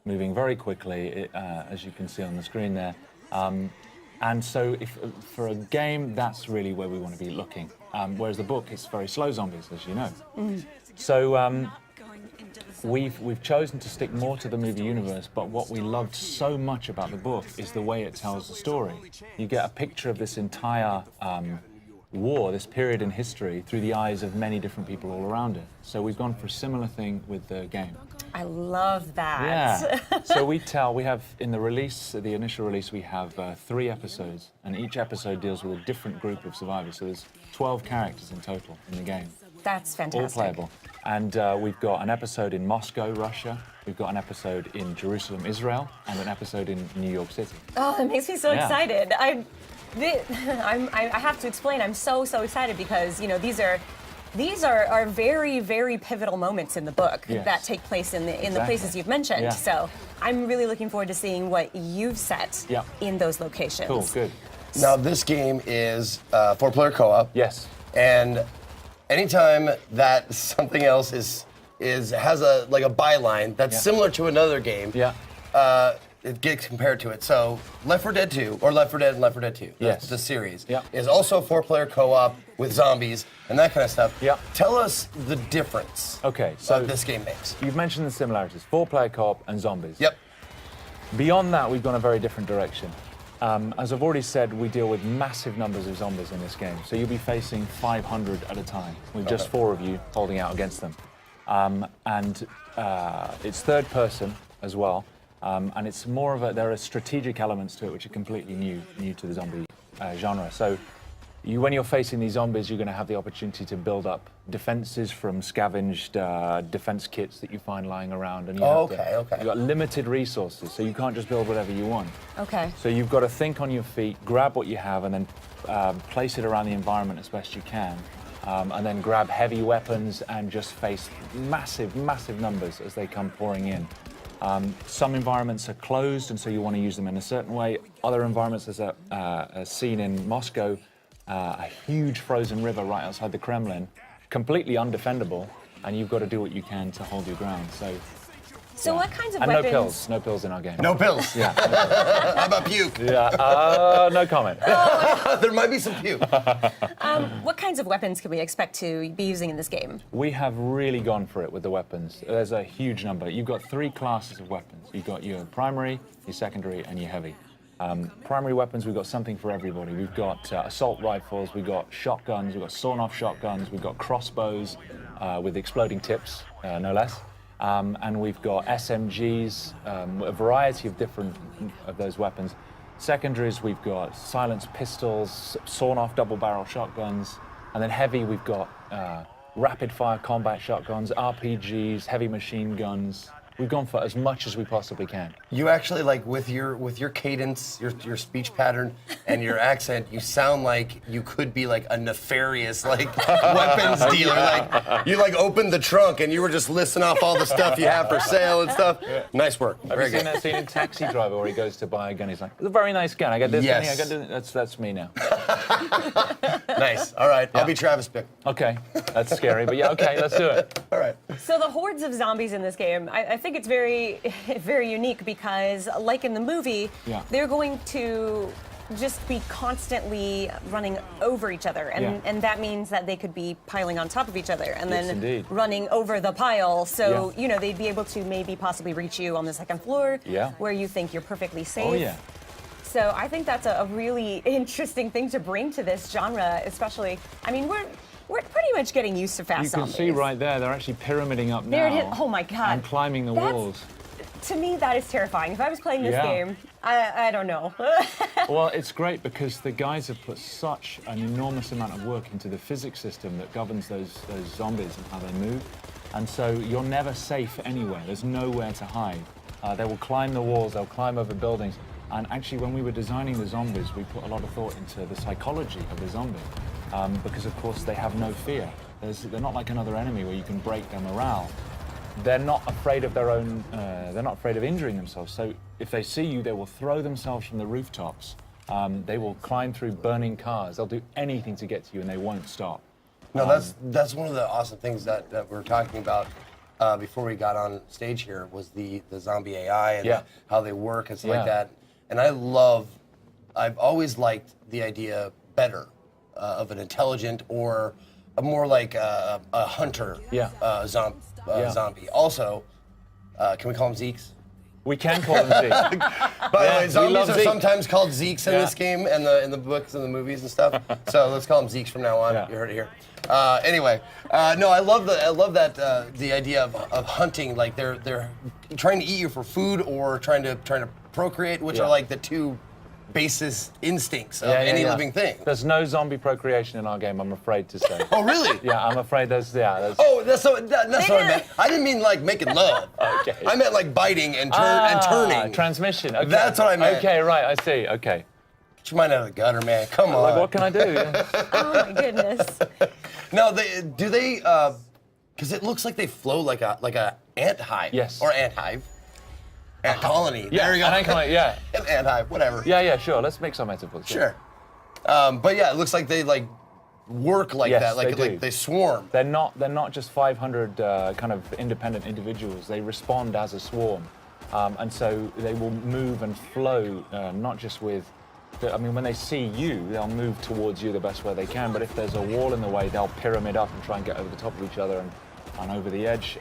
moving very quickly, as you can see on the screen there. And so for a game, that's really where we want to be looking. Whereas the book, it's very slow zombies, as you know. So we've chosen to stick more to the movie universe, but what we loved so much about the book is the way it tells the story. You get a picture of this entire war, this period in history, through the eyes of many different people all around it. So we've gone for a similar thing with the game. I love that. Yeah. So we have, in the release, the initial release, we have 3 episodes, and each episode deals with a different group of survivors. So there's 12 characters in total in the game. That's fantastic. All playable. And we've got an episode in Moscow, Russia. We've got an episode in Jerusalem, Israel, and an episode in New York City. Oh, that makes me so excited. I have to explain. I'm so excited because these are very, very pivotal moments in the book that take place in the places you've mentioned. Yeah. So I'm really looking forward to seeing what you've set in those locations. Cool, good. Now this game is 4-player co-op. Yes. And anytime that something else has a byline that's similar to another game, it gets compared to it. So Left 4 Dead 2, or Left 4 Dead and Left 4 Dead 2, the series, is also a 4-player co-op with zombies and that kind of stuff. Yeah. Tell us the difference that this game makes. You've mentioned the similarities, 4-player co-op and zombies. Yep. Beyond that, we've gone a very different direction. As I've already said, we deal with massive numbers of zombies in this game. So you'll be facing 500 at a time, with just 4 of you holding out against them. It's third person as well. And it's more of there are strategic elements to it which are completely new to the zombie genre. So when you're facing these zombies, you're going to have the opportunity to build up defenses from scavenged defense kits that you find lying around. And you've got limited resources, so you can't just build whatever you want. Okay. So you've got to think on your feet, grab what you have, and then place it around the environment as best you can. And then grab heavy weapons and just face massive numbers as they come pouring in. Some environments are closed, and so you want to use them in a certain way. Other environments, there's a scene in Moscow, a huge frozen river right outside the Kremlin, completely undefendable, and you've got to do what you can to hold your ground. So what kinds of and weapons? no pills in our game. No pills. Yeah. How about puke? Yeah. No comment. There might be some puke. What kinds of weapons can we expect to be using in this game? We have really gone for it with the weapons. There's a huge number. You've got 3 classes of weapons. You've got your primary, your secondary, and your heavy. Primary weapons, we've got something for everybody. We've got assault rifles, we've got shotguns, we've got sawn-off shotguns, we've got crossbows with exploding tips, no less. And we've got SMGs, a variety of different of those weapons. Secondaries, we've got silenced pistols, sawn-off double-barrel shotguns, and then heavy, we've got rapid-fire combat shotguns, RPGs, heavy machine guns. We've gone for as much as we possibly can. You actually, with your cadence, your speech pattern, and your accent, you sound like you could be a nefarious weapons dealer. You opened the trunk and you were just listing off all the stuff you have for sale and stuff. Yeah. Nice work. Have you seen that scene in Taxi Driver where he goes to buy a gun? He's like, "It's a very nice gun. I got this gun. I got this." That's me now. Nice. All right. I'll be Travis Bickle. Okay. That's scary, but yeah. Okay. Let's do it. All right. So the hordes of zombies in this game, I think it's very, very unique because, like in the movie, they're going to just be constantly running over each other, and that means that they could be piling on top of each other and then running over the pile. So they'd be able to maybe possibly reach you on the second floor, where you think you're perfectly safe. Oh yeah. So I think that's a really interesting thing to bring to this genre, especially. I mean, we're pretty much getting used to fast zombies. You can see right there, they're actually pyramiding up there now. It is. Oh my God. And climbing the walls. To me, that is terrifying. If I was playing this game, I don't know. Well, it's great because the guys have put such an enormous amount of work into the physics system that governs those zombies and how they move. And so you're never safe anywhere. There's nowhere to hide. They will climb the walls, they'll climb over buildings. And actually, when we were designing the zombies, we put a lot of thought into the psychology of the zombie. Because, of course, they have no fear. They're not like another enemy where you can break their morale. They're not afraid of their own, they're not afraid of injuring themselves. So if they see you, they will throw themselves from the rooftops. They will climb through burning cars. They'll do anything to get to you, and they won't stop. No, that's one of the awesome things that we're talking about before we got on stage here was the zombie AI and how they work and stuff like that. And I've always liked the idea better of an intelligent or a more like a hunter zombie. Also, can we call them Zeeks? We can call them Zeeks. By the way, zombies are sometimes called Zeeks in this game and in the books and the movies and stuff. So let's call them Zeeks from now on. You heard it here. Anyway, no, I love that the idea of hunting. Like they're trying to eat you for food or trying to procreate, which are like the two basis instincts of any living thing. There's no zombie procreation in our game, I'm afraid to say. Oh, really? Yeah, I'm afraid there's. Oh, that's what I meant. I didn't mean like making love. Okay. I meant like biting and turning. Transmission. Okay. That's what I meant. Okay, right, I see. Okay. Get your mind out of the gutter, man. Come on. Like, what can I do? Oh my goodness. No, they because it looks like they flow like a ant hive. Yes. Or ant hive. Ant colony. Yeah, there you go. an ant colony, yeah. An ant hive, whatever. Yeah, sure. Let's make some metaphors. Sure. But yeah, it looks like they like work like that. Like they swarm. They're not just 500 kind of independent individuals. They respond as a swarm, and so they will move and flow, not just with. When they see you, they'll move towards you the best way they can. But if there's a wall in the way, they'll pyramid up and try and get over the top of each other and over the edge.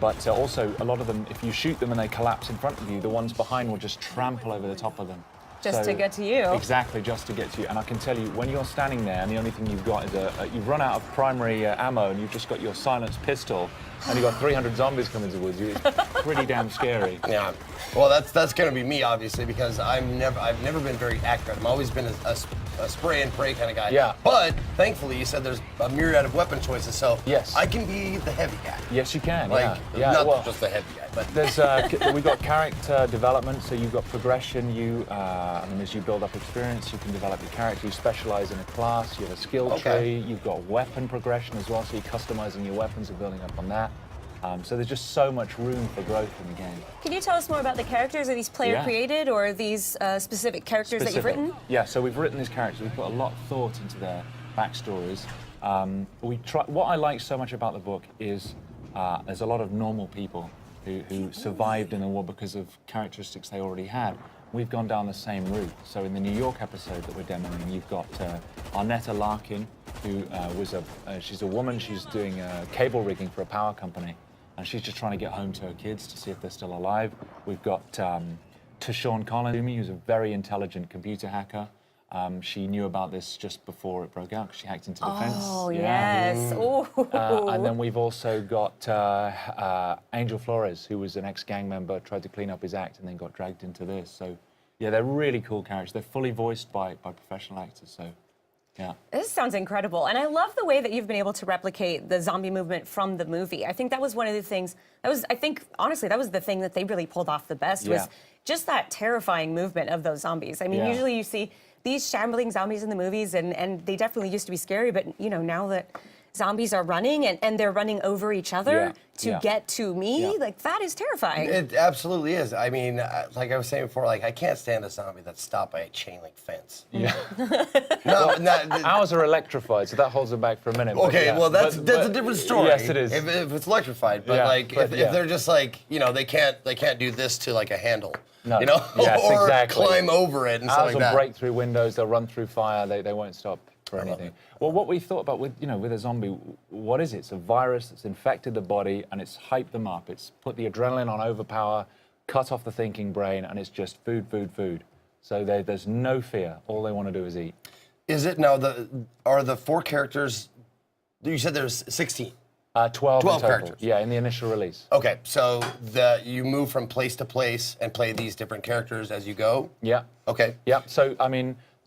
But also, a lot of them, if you shoot them and they collapse in front of you, the ones behind will just trample over the top of them. Just to get to you. Exactly, just to get to you. And I can tell you, when you're standing there and the only thing you've got is you've run out of primary ammo and you've just got your silenced pistol and you've got 300 zombies coming towards you, it's pretty damn scary. Yeah. Well, that's going to be me, obviously, because I've never been very accurate. I've always been a spray and pray kind of guy. Yeah. But thankfully, you said there's a myriad of weapon choices, so yes. I can be the heavy guy. Yes, you can. Like, not just the heavy guy, but there's we've got character development, so you've got progression. As you build up experience, you can develop your character. You specialize in a class. You have a skill tree. You've got weapon progression as well, so you're customizing your weapons and building up on that. So there's just so much room for growth in the game. Can you tell us more about the characters? Are these player created or are these specific characters that you've written? Yeah, so we've written these characters. We've put a lot of thought into their backstories. What I like so much about the book is there's a lot of normal people who survived in the war because of characteristics they already had. We've gone down the same route. So in the New York episode that we're demoing, you've got Arnetta Larkin, who she's a woman. She's doing cable rigging for a power company. And she's just trying to get home to her kids to see if they're still alive. We've got Tashawn Collins, who's a very intelligent computer hacker. She knew about this just before it broke out because she hacked into the fence. Oh, yes. And then we've also got Angel Flores, who was an ex-gang member, tried to clean up his act and then got dragged into this. So, yeah, they're really cool characters. They're fully voiced by professional actors, so... Yeah. This sounds incredible. And I love the way that you've been able to replicate the zombie movement from the movie. I think that was one of the things, honestly, that was the thing that they really pulled off the best was just that terrifying movement of those zombies. I mean, usually you see these shambling zombies in the movies and they definitely used to be scary, but now that zombies are running and they're running over each other to get to me, like that is terrifying. It absolutely is. I mean, like I was saying before, like I can't stand a zombie that's stopped by a chain link fence. Yeah. Ours are electrified, so that holds them back for a minute. Okay, well that's a different story. Yes, it is. If it's electrified, but if they're just like they can't do this to like a handle. No. Yes, or exactly. climb over it and stuff like that. Ours will break through windows. They'll run through fire. They won't stop for anything. Well, what we thought about with a zombie, what is it? It's a virus that's infected the body and it's hyped them up. It's put the adrenaline on overpower, cut off the thinking brain, and it's just food, food, food. So there's no fear. All they want to do is eat. Is it now? Are the 4 characters? You said there's 16. 12 in total. characters. Yeah, in the initial release. Okay, so you move from place to place and play these different characters as you go? Yeah. Okay. Yeah, so,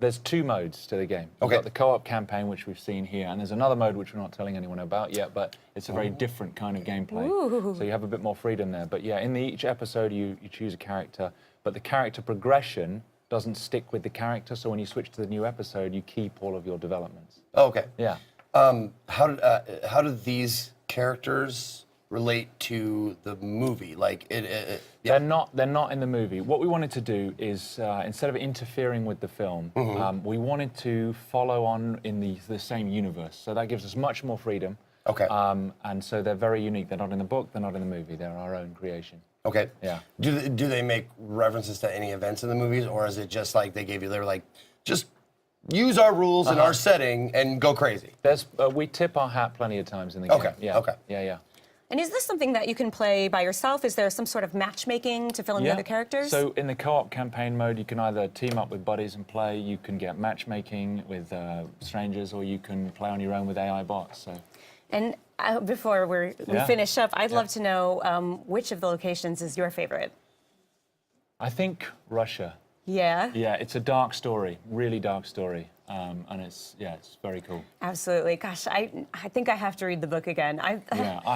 there's 2 modes to the game. You've got the co-op campaign, which we've seen here, and there's another mode which we're not telling anyone about yet, but it's a very different kind of gameplay. Ooh. So you have a bit more freedom there. But yeah, in each episode, you choose a character, but the character progression doesn't stick with the character, so when you switch to the new episode, you keep all of your developments. Oh, okay. Yeah. How do these characters relate to the movie? Like They're not in the movie. What we wanted to do is instead of interfering with the film, we wanted to follow on in the same universe. So that gives us much more freedom. Okay. And so they're very unique. They're not in the book, they're not in the movie. They're our own creation. Okay. Yeah. Do they make references to any events in the movies, or is it just like they were like, just use our rules in our setting and go crazy? We tip our hat plenty of times in the game. Okay. Yeah. Okay. Yeah. And is this something that you can play by yourself? Is there some sort of matchmaking to fill in the other characters? So in the co-op campaign mode, you can either team up with buddies and play, you can get matchmaking with strangers, or you can play on your own with AI bots. So. And before we finish up, I'd love to know which of the locations is your favorite? I think Russia. Yeah? Yeah, it's a dark story, really dark story. And it's very cool. Absolutely. Gosh, I think I have to read the book again. I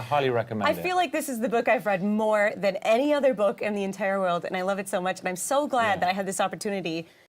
highly recommend it. I feel like this is the book I've read more than any other book in the entire world, and I love it so much. And I'm so glad that I had this opportunity